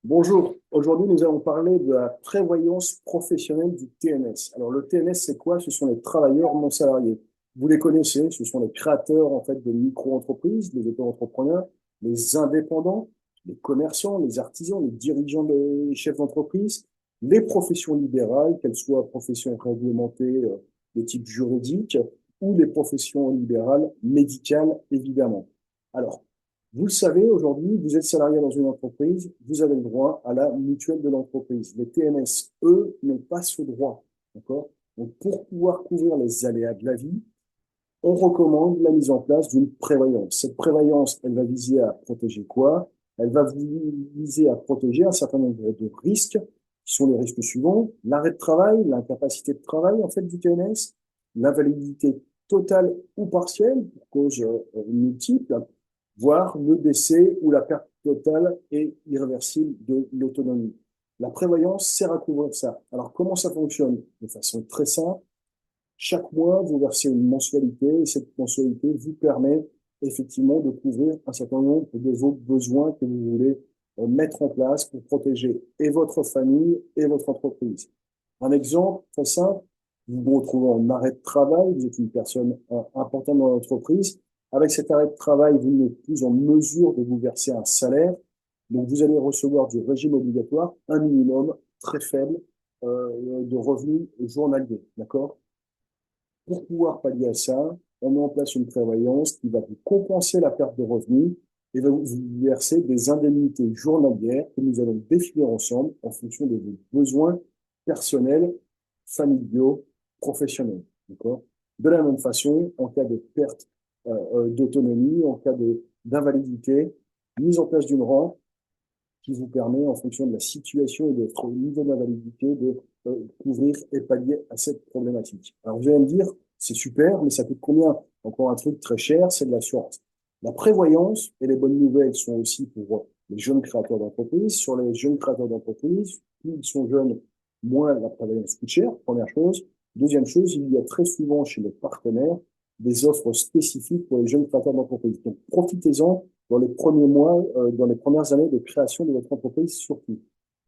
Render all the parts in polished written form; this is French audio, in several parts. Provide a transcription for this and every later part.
Bonjour, aujourd'hui nous allons parler de la prévoyance professionnelle du TNS. Alors le TNS c'est quoi? Ce sont les travailleurs non salariés. Vous les connaissez, ce sont les créateurs en fait de micro-entreprises, les auto-entrepreneurs, les indépendants, les commerçants, les artisans, les dirigeants des chefs d'entreprise, les professions libérales, qu'elles soient professions réglementées de type juridique ou les professions libérales médicales évidemment. Alors, vous le savez, aujourd'hui, vous êtes salarié dans une entreprise, vous avez le droit à la mutuelle de l'entreprise. Les TNS, eux, n'ont pas ce droit. D'accord? Donc, pour pouvoir couvrir les aléas de la vie, on recommande la mise en place d'une prévoyance. Cette prévoyance, elle va viser à protéger quoi? Elle va viser à protéger un certain nombre de risques, qui sont les risques suivants: l'arrêt de travail, l'incapacité de travail, en fait, du TNS, l'invalidité totale ou partielle, pour cause multiple, voire le décès ou la perte totale et irréversible de l'autonomie. La prévoyance sert à couvrir ça. Alors, comment ça fonctionne? De façon très simple. Chaque mois, vous versez une mensualité et cette mensualité vous permet effectivement de couvrir un certain nombre de vos besoins que vous voulez mettre en place pour protéger et votre famille et votre entreprise. Un exemple très simple: vous vous retrouvez en arrêt de travail, vous êtes une personne importante dans l'entreprise. Avec cet arrêt de travail, vous n'êtes plus en mesure de vous verser un salaire, donc vous allez recevoir du régime obligatoire un minimum très faible de revenus journaliers, d'accord? Pour pouvoir pallier à ça, on met en place une prévoyance qui va vous compenser la perte de revenus et va vous verser des indemnités journalières que nous allons définir ensemble en fonction de vos besoins personnels, familiaux, professionnels. D'accord? De la même façon, en cas de perte d'autonomie, en cas d'invalidité, mise en place d'une rente qui vous permet, en fonction de la situation et de votre niveau d'invalidité, de couvrir et pallier à cette problématique. Alors, vous allez me dire, c'est super, mais ça coûte combien? Encore un truc très cher, c'est de l'assurance. La prévoyance, et les bonnes nouvelles sont aussi pour les jeunes créateurs d'entreprise. Sur les jeunes créateurs d'entreprise, plus ils sont jeunes, moins la prévoyance coûte cher, première chose. Deuxième chose, il y a très souvent chez les partenaires des offres spécifiques pour les jeunes créateurs d'entreprise. Donc, profitez-en dans les premiers mois, dans les premières années de création de votre entreprise surtout.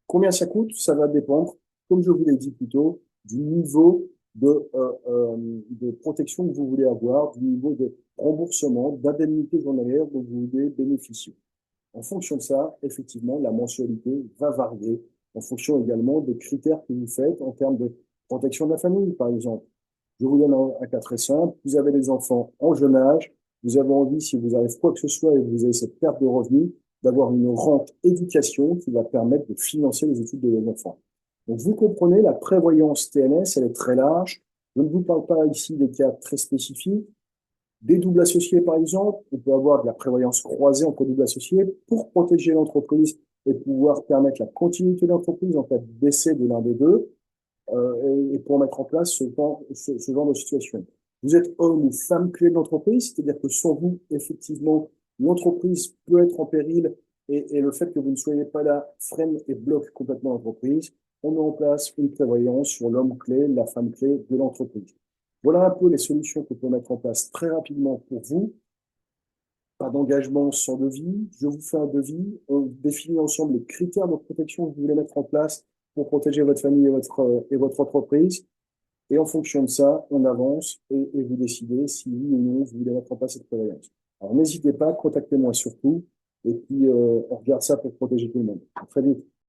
Combien ça coûte? Ça va dépendre, comme je vous l'ai dit plus tôt, du niveau de protection que vous voulez avoir, du niveau de remboursement, d'indemnité journalière dont vous voulez bénéficier. En fonction de ça, effectivement, la mensualité va varier en fonction également des critères que vous faites en termes de protection de la famille, par exemple. Je vous donne un cas très simple. Vous avez des enfants en jeune âge. Vous avez envie, si vous arrive quoi que ce soit et que vous avez cette perte de revenus, d'avoir une rente éducation qui va permettre de financer les études de vos enfants. Donc, vous comprenez, la prévoyance TNS, elle est très large. Je ne vous parle pas ici des cas très spécifiques. Des doubles associés, par exemple, on peut avoir de la prévoyance croisée entre doubles associés pour protéger l'entreprise et pouvoir permettre la continuité de l'entreprise en cas de décès de l'un des deux et pour mettre en place ce genre de situation. Vous êtes homme ou femme clé de l'entreprise, c'est-à-dire que sans vous, effectivement, l'entreprise peut être en péril et le fait que vous ne soyez pas là freine et bloque complètement l'entreprise. On met en place une prévoyance sur l'homme clé, la femme clé de l'entreprise. Voilà un peu les solutions qu'on peut mettre en place très rapidement pour vous. Pas d'engagement sans devis. Je vous fais un devis. On définit ensemble les critères de protection que vous voulez mettre en place pour protéger votre famille et votre entreprise. Et en fonction de ça, on avance et vous décidez si oui ou non vous voulez mettre en place cette prévoyance. Alors n'hésitez pas, contactez-moi surtout. Et puis, on regarde ça pour protéger tout le monde. À très vite.